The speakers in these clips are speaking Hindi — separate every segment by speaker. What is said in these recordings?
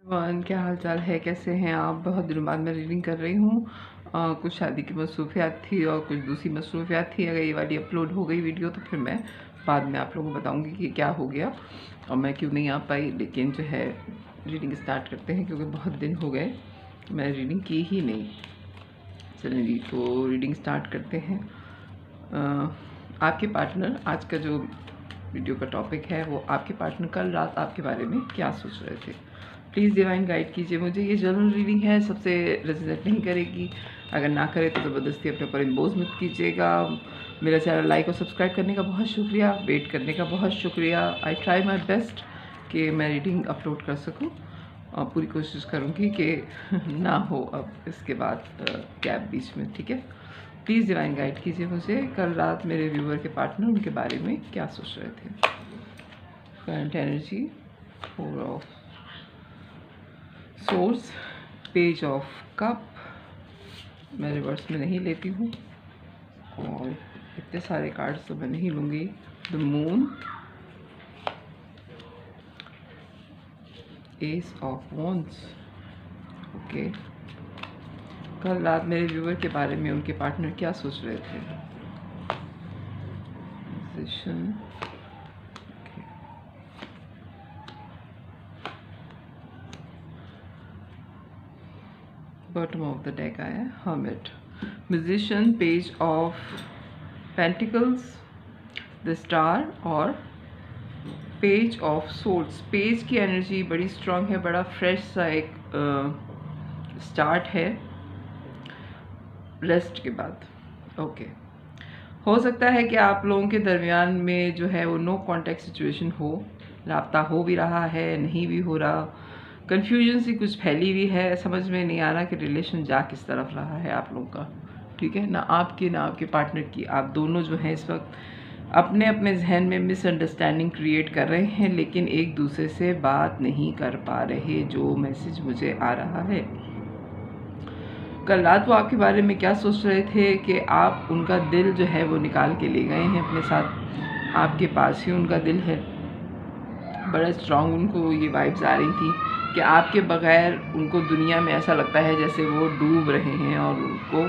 Speaker 1: वन क्या हाल चाल है, कैसे हैं आप? बहुत दिनों बाद मैं रीडिंग कर रही हूँ। कुछ शादी की मसरूफियात थी और कुछ दूसरी मसरूफियात थी। अगर ये वाली अपलोड हो गई वीडियो तो फिर मैं बाद में आप लोगों को बताऊँगी कि क्या हो गया और मैं क्यों नहीं आ पाई। लेकिन जो है रीडिंग स्टार्ट करते हैं क्योंकि बहुत दिन हो गए मैं रीडिंग की ही नहीं। चलें जी, तो रीडिंग स्टार्ट करते हैं। आपके पार्टनर, आज का जो वीडियो का टॉपिक है वो आपके पार्टनर कल रात आपके बारे में क्या सोच रहे थे। प्लीज़ डिवाइन गाइड कीजिए मुझे। ये जनरल रीडिंग है, सबसे रेजोनेट नहीं करेगी। अगर ना करे तो ज़बरदस्ती अपने ऊपर इम्पोज मत कीजिएगा। मेरा चैनल लाइक और सब्सक्राइब करने का बहुत शुक्रिया, वेट करने का बहुत शुक्रिया। आई ट्राई माई बेस्ट कि मैं रीडिंग अपलोड कर सकूँ और पूरी कोशिश करूँगी कि ना हो अब इसके बाद गैप बीच में, ठीक है। प्लीज़ डिवाइन गाइड कीजिए मुझे, कल रात मेरे व्यूअर के पार्टनर उनके बारे में क्या सोच रहे थे। Current energy, 4 of source, page of cup. मैं रिवर्स में नहीं लेती हूँ और इतने सारे कार्ड्स तो मैं नहीं लूँगी। The moon, S of wands. Okay, कल रात मेरे व्यूअर के बारे में उनके पार्टनर क्या सोच रहे थे। Position, bottom of the deck आया है hermit, musician, page of pentacles, the star और पेज ऑफ सोर्ड्स। पेज की एनर्जी बड़ी स्ट्रांग है, बड़ा फ्रेश सा एक स्टार्ट है रेस्ट के बाद। ओके, हो सकता है कि आप लोगों के दरमियान में जो है वो नो कॉन्टैक्ट सिचुएशन हो, राब्ता हो भी रहा है, नहीं भी हो रहा, कन्फ्यूजन सी कुछ फैली हुई है, समझ में नहीं आ रहा कि रिलेशन जा किस तरफ रहा है आप लोगों का, ठीक है ना, आपकी ना आपके पार्टनर की। आप दोनों जो हैं इस वक्त अपने अपने जहन में मिसअंडरस्टैंडिंग क्रिएट कर रहे हैं, लेकिन एक दूसरे से बात नहीं कर पा रहे, जो मैसेज मुझे आ रहा है। कल रात वो आपके बारे में क्या सोच रहे थे कि आप उनका दिल जो है वो निकाल के ले गए हैं अपने साथ, आपके पास ही उनका दिल है। बड़ा स्ट्रांग उनको ये वाइब्स आ रही थी कि आपके बगैर उनको दुनिया में ऐसा लगता है जैसे वो डूब रहे हैं और उनको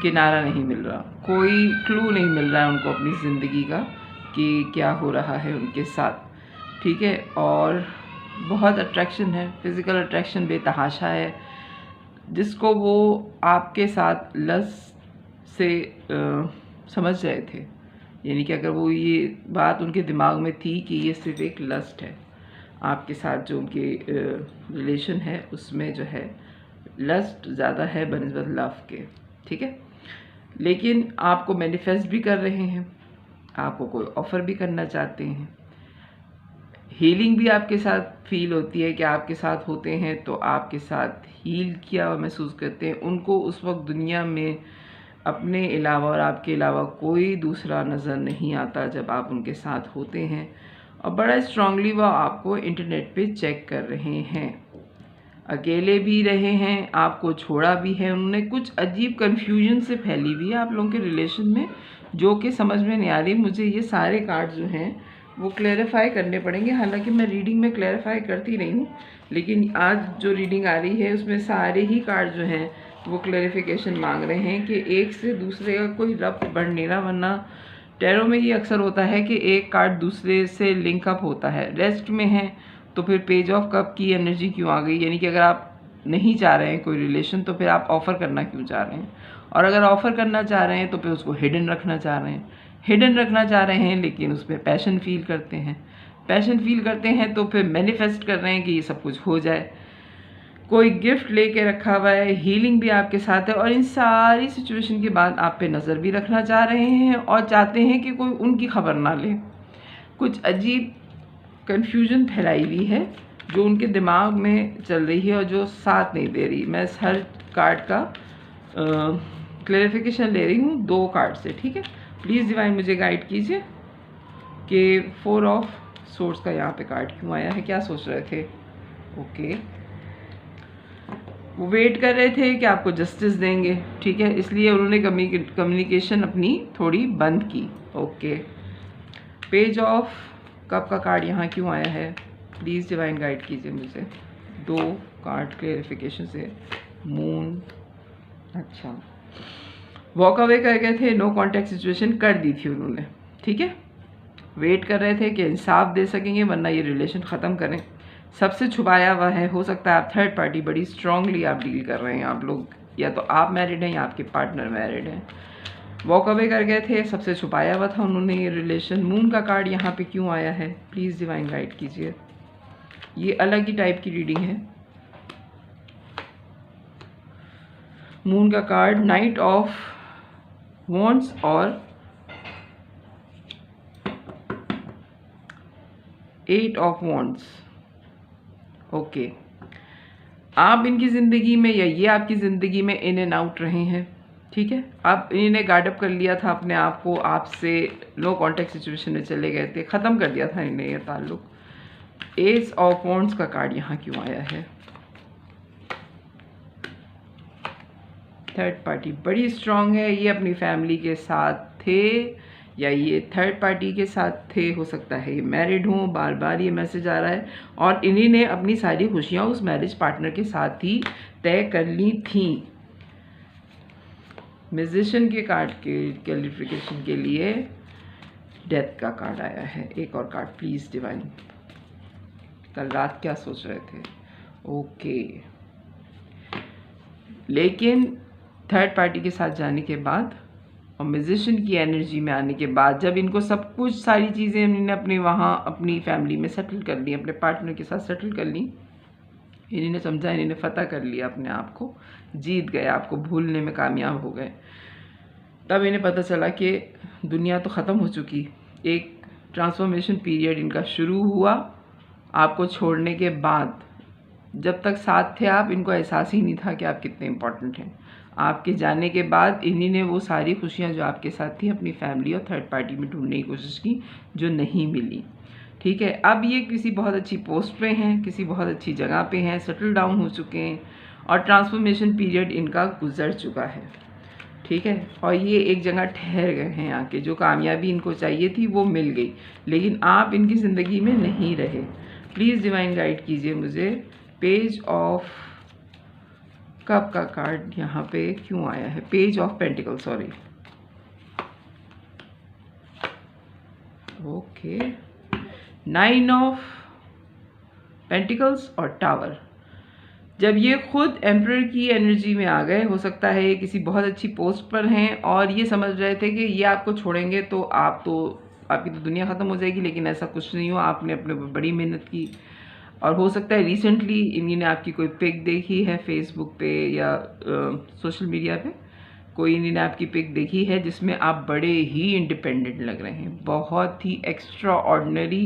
Speaker 1: किनारा नहीं मिल रहा, कोई क्लू नहीं मिल रहा है उनको अपनी ज़िंदगी का कि क्या हो रहा है उनके साथ, ठीक है। और बहुत अट्रैक्शन है, फिज़िकल अट्रैक्शन बेतहाशा है, जिसको वो आपके साथ लस्ट से समझ रहे थे। यानी कि अगर वो ये बात उनके दिमाग में थी कि ये सिर्फ एक लस्ट है, आपके साथ जो उनके रिलेशन है उसमें जो है लस्ट ज़्यादा है बनिस्बत लव के, ठीक है। लेकिन आपको मैनिफेस्ट भी कर रहे हैं, आपको कोई ऑफ़र भी करना चाहते हैं, हीलिंग भी आपके साथ फील होती है कि आपके साथ होते हैं तो आपके साथ हील किया और महसूस करते हैं। उनको उस वक्त दुनिया में अपने अलावा और आपके अलावा कोई दूसरा नज़र नहीं आता जब आप उनके साथ होते हैं, और बड़ा स्ट्रांगली वो आपको इंटरनेट पे चेक कर रहे हैं। अकेले भी रहे हैं, आपको छोड़ा भी है उन्होंने, कुछ अजीब कन्फ्यूजन से फैली हुई है आप लोगों के रिलेशन में, जो कि समझ में नहीं आ रही मुझे। ये सारे कार्ड जो हैं वो क्लैरिफाई करने पड़ेंगे, हालांकि मैं रीडिंग में क्लैरिफाई करती नहीं हूँ, लेकिन आज जो रीडिंग आ रही है उसमें सारे ही कार्ड जो हैं वो क्लैरिफिकेशन मांग रहे हैं कि एक से दूसरे का कोई रब्त बढ़ नहीं रहा। वरना टैरो में ये अक्सर होता है कि एक कार्ड दूसरे से लिंकअप होता है। रेस्ट में है तो फिर पेज ऑफ कप की एनर्जी क्यों आ गई, यानी कि अगर आप नहीं चाह रहे हैं कोई रिलेशन तो फिर आप ऑफ़र करना क्यों चाह रहे हैं, और अगर ऑफ़र करना चाह रहे हैं तो फिर उसको हिडन रखना चाह रहे हैं। हिडन रखना चाह रहे हैं लेकिन उसमें पैशन फील करते हैं, पैशन फील करते हैं तो फिर मैनिफेस्ट कर रहे हैं कि ये सब कुछ हो जाए। कोई गिफ्ट लेके रखा हुआ है, हीलिंग भी आपके साथ है, और इन सारी सिचुएशन के बाद आप पे नज़र भी रखना चाह रहे हैं और चाहते हैं कि कोई उनकी खबर ना ले। कुछ अजीब कन्फ्यूजन फैलाई हुई है जो उनके दिमाग में चल रही है और जो साथ नहीं दे रही। मैं इस हर कार्ड का क्लैरिफिकेशन ले रही हूँ 2 कार्ड से, ठीक है। प्लीज़ डिवाइन मुझे गाइड कीजिए कि 4 ऑफ सोर्स का यहाँ पे कार्ड क्यों आया है, क्या सोच रहे थे। ओके, वो वेट कर रहे थे कि आपको जस्टिस देंगे, ठीक है, इसलिए उन्होंने कम्युनिकेशन अपनी थोड़ी बंद की। ओके, पेज ऑफ कप का कार्ड यहाँ क्यों आया है, प्लीज़ डिवाइन गाइड कीजिए मुझे। 2 कार्ड क्लेरिफिकेशन से मून, अच्छा वॉक अवे कर गए थे, नो कॉन्टैक्ट सिचुएशन कर दी थी उन्होंने, ठीक है, वेट कर रहे थे कि इंसाफ दे सकेंगे वरना ये रिलेशन ख़त्म करें। सबसे छुपाया हुआ है, हो सकता है आप थर्ड पार्टी बड़ी स्ट्रांगली आप डील कर रहे हैं, आप लोग या तो आप मैरिड हैं या आपके पार्टनर मैरिड हैं। वॉक अवे कर गए थे, सबसे छुपाया हुआ था उन्होंने ये रिलेशन। मून का कार्ड यहाँ पे क्यों आया है, प्लीज़ डिवाइन गाइड कीजिए। ये अलग ही टाइप की रीडिंग है। मून का कार्ड नाइट ऑफ वॉन्ड्स और 8 ऑफ वॉन्ड्स। ओके, आप इनकी ज़िंदगी में या ये आपकी ज़िंदगी में इन एंड आउट रहे हैं, ठीक है। आप इन्हें गार्ड अप कर लिया था अपने आप को, आपसे नो कॉन्टैक्ट सिचुएशन में चले गए थे, ख़त्म कर दिया था इन्हें ये ताल्लुक। एस ऑफ वॉन्ड्स का कार्ड यहाँ क्यों आया है। थर्ड पार्टी बड़ी स्ट्रांग है, ये अपनी फैमिली के साथ थे या ये थर्ड पार्टी के साथ थे, हो सकता है ये मैरिड हों, बार बार ये मैसेज आ रहा है, और इन्हीं ने अपनी सारी खुशियाँ उस मैरिज पार्टनर के साथ ही तय कर ली थी। म्यूजिशियन के कार्ड के क्लैरिफिकेशन के लिए डेथ का कार्ड आया है। एक और कार्ड प्लीज़ डिवाइन, कल रात क्या सोच रहे थे। ओके, लेकिन थर्ड पार्टी के साथ जाने के बाद और म्यूजिशियन की एनर्जी में आने के बाद, जब इनको सब कुछ सारी चीज़ें इन्होंने अपने वहाँ अपनी फैमिली में सेटल कर ली, अपने पार्टनर के साथ सेटल कर ली, इन्होंने समझा, इन्होंने फतह कर लिया अपने आप को, जीत गए, आपको भूलने में कामयाब हो गए, तब इन्हें पता चला कि दुनिया तो ख़त्म हो चुकी। एक ट्रांसफॉर्मेशन पीरियड इनका शुरू हुआ आपको छोड़ने के बाद। जब तक साथ थे आप, इनको एहसास ही नहीं था कि आप कितने इम्पोर्टेंट हैं। आपके जाने के बाद इन्हीं ने वो सारी खुशियाँ जो आपके साथ थी अपनी फैमिली और थर्ड पार्टी में ढूंढने की कोशिश की, जो नहीं मिली, ठीक है। अब ये किसी बहुत अच्छी पोस्ट पे हैं, किसी बहुत अच्छी जगह पे हैं, सेटल डाउन हो चुके हैं और ट्रांसफॉर्मेशन पीरियड इनका गुजर चुका है, ठीक है। और ये एक जगह ठहर गए हैं आके, जो कामयाबी इनको चाहिए थी वो मिल गई, लेकिन आप इनकी ज़िंदगी में नहीं रहे। प्लीज़ डिवाइन गाइड कीजिए मुझे, पेज ऑफ कप का कार्ड यहाँ पे क्यों आया है, page of pentacle, sorry. Okay, 9 of pentacles और टावर। जब ये खुद एम्परर की एनर्जी में आ गए, हो सकता है ये किसी बहुत अच्छी पोस्ट पर हैं और ये समझ रहे थे कि ये आपको छोड़ेंगे तो आपकी तो दुनिया ख़त्म हो जाएगी, लेकिन ऐसा कुछ नहीं हुआ। आपने अपने पर बड़ी मेहनत की और हो सकता है रिसेंटली इन्हीं ने आपकी कोई पिक देखी है फेसबुक पे या सोशल मीडिया पे, कोई इन्हीं ने आपकी पिक देखी है जिसमें आप बड़े ही इंडिपेंडेंट लग रहे हैं, बहुत ही एक्स्ट्रा ऑर्डिनरी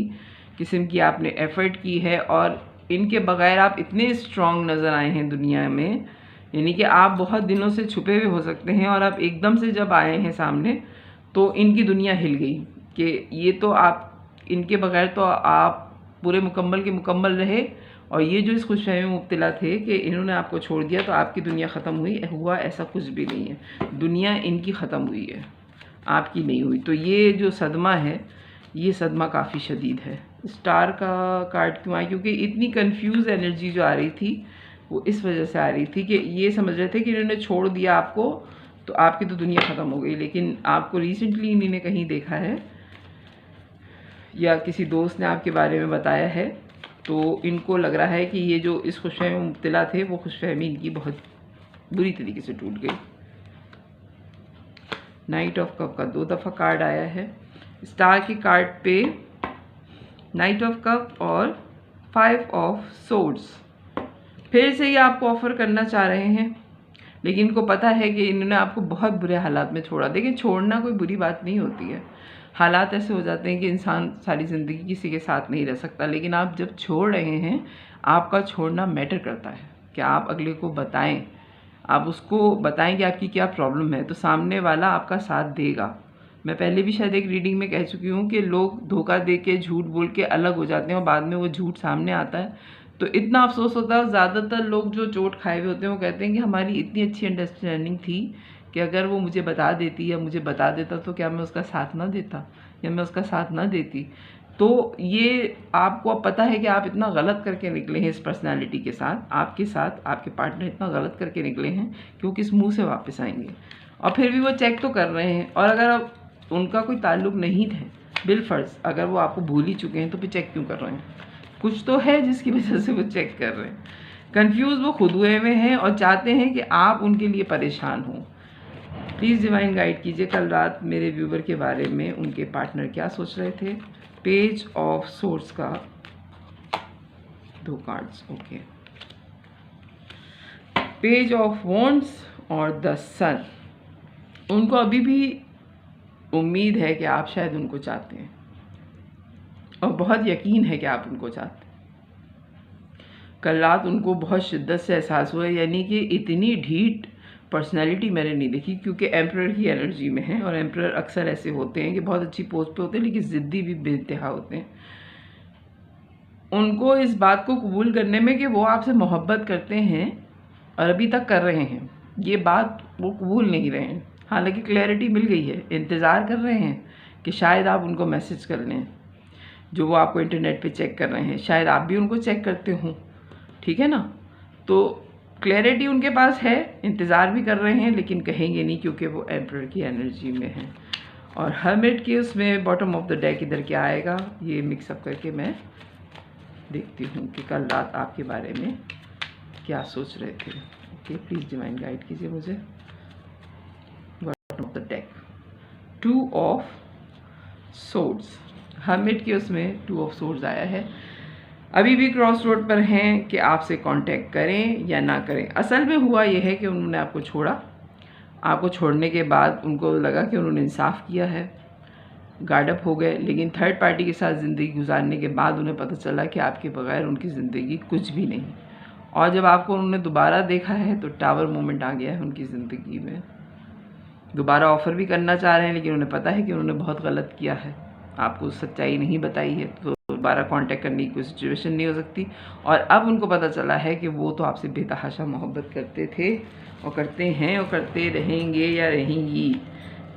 Speaker 1: किस्म की आपने एफ़र्ट की है और इनके बगैर आप इतने स्ट्रॉन्ग नज़र आए हैं दुनिया में, यानी कि आप बहुत दिनों से छुपे हुए हो सकते हैं और आप एकदम से जब आए हैं सामने तो इनकी दुनिया हिल गई कि ये तो आप, इनके बगैर तो आप पूरे मुकम्मल के मुकम्मल रहे, और ये जो इस खुशफहमी में मुब्तला थे कि इन्होंने आपको छोड़ दिया तो आपकी दुनिया ख़त्म हुआ, ऐसा कुछ भी नहीं है। दुनिया इनकी ख़त्म हुई है, आपकी नहीं हुई। तो ये जो सदमा है, ये सदमा काफ़ी शदीद है। स्टार का कार्ड क्यों आया, क्योंकि इतनी कंफ्यूज एनर्जी जो आ रही थी वो इस वजह से आ रही थी कि ये समझ रहे थे कि इन्होंने छोड़ दिया आपको तो आपकी तो दुनिया ख़त्म हो गई, लेकिन आपको रिसेंटली इन्होंने कहीं देखा है या किसी दोस्त ने आपके बारे में बताया है, तो इनको लग रहा है कि ये जो इस खुशफहमी में मुब्तला थे वो खुशफहमी इनकी बहुत बुरी तरीके से टूट गई। नाइट ऑफ कप का 2 दफ़ा कार्ड आया है। स्टार के कार्ड पे नाइट ऑफ कप और 5 ऑफ सोर्ड्स। फिर से ये आपको ऑफ़र करना चाह रहे हैं, लेकिन इनको पता है कि इन्होंने आपको बहुत बुरे हालात में छोड़ा। देखिए, छोड़ना कोई बुरी बात नहीं होती है, हालात ऐसे हो जाते हैं कि इंसान सारी ज़िंदगी किसी के साथ नहीं रह सकता, लेकिन आप जब छोड़ रहे हैं, आपका छोड़ना मैटर करता है कि आप अगले को बताएं, आप उसको बताएं कि आपकी क्या प्रॉब्लम है, तो सामने वाला आपका साथ देगा। मैं पहले भी शायद एक रीडिंग में कह चुकी हूँ कि लोग धोखा दे के, झूठ बोल के अलग हो जाते हैं और बाद में वो झूठ सामने आता है तो इतना अफसोस होता है। ज़्यादातर लोग जो चोट खाए हुए होते हैं वो कहते हैं कि हमारी इतनी अच्छी अंडरस्टैंडिंग थी कि अगर वो मुझे बता देती या मुझे बता देता तो क्या मैं उसका साथ ना देता या मैं उसका साथ ना देती। तो ये आपको अब पता है कि आप इतना गलत करके निकले हैं इस पर्सनालिटी के साथ, आपके साथ आपके पार्टनर इतना गलत करके निकले हैं कि वो किस मुंह से वापस आएंगे। और फिर भी वो चेक तो कर रहे हैं। और अगर अब उनका कोई ताल्लुक नहीं है, बिलफर्ज अगर वो आपको भूल ही चुके हैं, तो फिर चेक क्यों कर रहे हैं? कुछ तो है जिसकी वजह से वो चेक कर रहे हैं। कंफ्यूज वो खुद हुए हुए हैं और चाहते हैं कि आप उनके लिए परेशान हो। प्लीज़ डिवाइन गाइड कीजिए कल रात मेरे व्यूवर के बारे में, उनके पार्टनर क्या सोच रहे थे। पेज ऑफ सोर्स का 2 cards, okay. Page of wands और द सन। उनको अभी भी उम्मीद है कि आप शायद उनको चाहते हैं और बहुत यकीन है कि आप उनको चाहते हैं। कल रात उनको बहुत शिद्दत से एहसास हुआ, यानी कि इतनी ढीठ पर्सनैलिटी मैंने नहीं देखी, क्योंकि एम्परर की एनर्जी में है और एम्परर अक्सर ऐसे होते हैं कि बहुत अच्छी पोस्ट पे होते हैं लेकिन ज़िद्दी भी बेइंतहा होते हैं। उनको इस बात को कबूल करने में कि वो आपसे मोहब्बत करते हैं और अभी तक कर रहे हैं, ये बात वो कबूल नहीं रहे हैं। हालांकि क्लैरिटी मिल गई है, इंतज़ार कर रहे हैं कि शायद आप उनको मैसेज कर लें, जो वो आपको इंटरनेट पे चेक कर रहे हैं, शायद आप भी उनको चेक करते हो, ठीक है ना। तो क्लैरिटी उनके पास है, इंतज़ार भी कर रहे हैं लेकिन कहेंगे नहीं, क्योंकि वो एम्परर की एनर्जी में है। और हर्मिट की उसमें बॉटम ऑफ द डेक इधर क्या आएगा, ये मिक्सअप करके मैं देखती हूँ कि कल रात आपके बारे में क्या सोच रहे थे। ओके, प्लीज़ डिवाइन गाइड कीजिए मुझे। Bottom of the deck 2 of swords, hermit की उसमें 2 ऑफ सोर्ड्स आया है। अभी भी क्रॉस रोड पर हैं कि आपसे कांटेक्ट करें या ना करें। असल में हुआ यह है कि उन्होंने आपको छोड़ा, आपको छोड़ने के बाद उनको लगा कि उन्होंने इंसाफ किया है, गार्डअप हो गए, लेकिन थर्ड पार्टी के साथ ज़िंदगी गुजारने के बाद उन्हें पता चला कि आपके बगैर उनकी ज़िंदगी कुछ भी नहीं। और जब आपको उन्होंने दोबारा देखा है तो टावर मोमेंट आ गया है उनकी ज़िंदगी में। दोबारा ऑफ़र भी करना चाह रहे हैं लेकिन उन्हें पता है कि उन्होंने बहुत गलत किया है, आपको सच्चाई नहीं बताई है, तो दोबारा कांटेक्ट करने की कोई सिचुएशन नहीं हो सकती। और अब उनको पता चला है कि वो तो आपसे बेतहाशा मोहब्बत करते थे और करते हैं और करते रहेंगे या रहेंगी।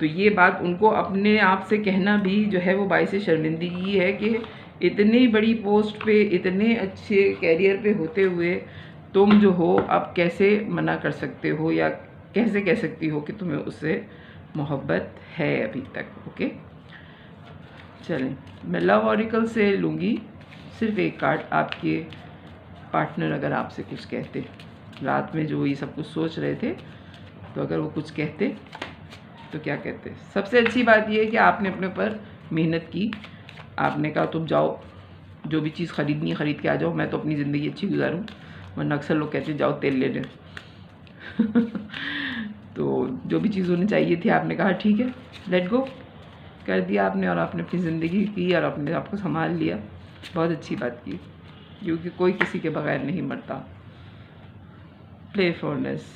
Speaker 1: तो ये बात उनको अपने आप से कहना भी जो है वो बाइस शर्मिंदगी है कि इतनी बड़ी पोस्ट पे, इतने अच्छे कैरियर पे होते हुए तुम जो हो अब कैसे मना कर सकते हो या कैसे कह सकती हो कि तुम्हें उससे मोहब्बत है अभी तक। ओके, चलें, मैं लव ऑरिकल से लूँगी सिर्फ एक कार्ड। आपके पार्टनर अगर आपसे कुछ कहते, रात में जो ये सब कुछ सोच रहे थे, तो अगर वो कुछ कहते तो क्या कहते? सबसे अच्छी बात ये है कि आपने अपने पर मेहनत की, आपने कहा तुम जाओ, जो भी चीज़ ख़रीदनी है ख़रीद के आ जाओ, मैं तो अपनी ज़िंदगी अच्छी गुजारूँ, वरना अक्सर लोग कहते जाओ तेल लेने। तो जो भी चीज़ होनी चाहिए थी आपने कहा ठीक है, लेट गो कर दिया आपने, और आपने अपनी ज़िंदगी की और अपने आप को संभाल लिया। बहुत अच्छी बात की, क्योंकि कोई किसी के बगैर नहीं मरता। Playfulness,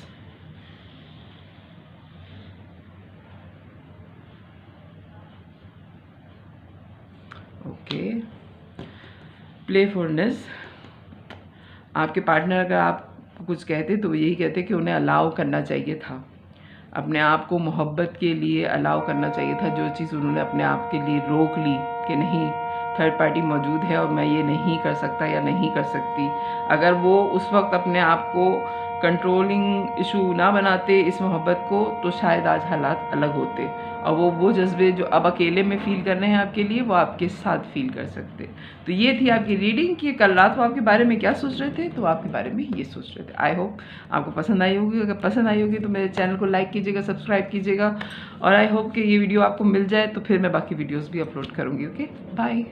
Speaker 1: okay, playfulness. आपके पार्टनर अगर आप कुछ कहते तो यही कहते कि उन्हें अलाउ करना चाहिए था, अपने आप को मोहब्बत के लिए अलाउ करना चाहिए था। जो चीज़ उन्होंने अपने आप के लिए रोक ली कि नहीं, थर्ड पार्टी मौजूद है और मैं ये नहीं कर सकता या नहीं कर सकती, अगर वो उस वक्त अपने आप को कंट्रोलिंग इशू ना बनाते इस मोहब्बत को, तो शायद आज हालात अलग होते और वो जज्बे जो अब अकेले में फ़ील कर रहे हैं आपके लिए, वो आपके साथ फ़ील कर सकते। तो ये थी आपकी रीडिंग कि कल रात वो आपके बारे में क्या सोच रहे थे, तो आपके बारे में ये सोच रहे थे। आई होप आपको पसंद आई होगी। अगर पसंद आई होगी तो मेरे चैनल को लाइक कीजिएगा, सब्सक्राइब कीजिएगा, और आई होप कि ये वीडियो आपको मिल जाए तो फिर मैं बाकी वीडियोज़ भी अपलोड करूँगी। Okay, bye.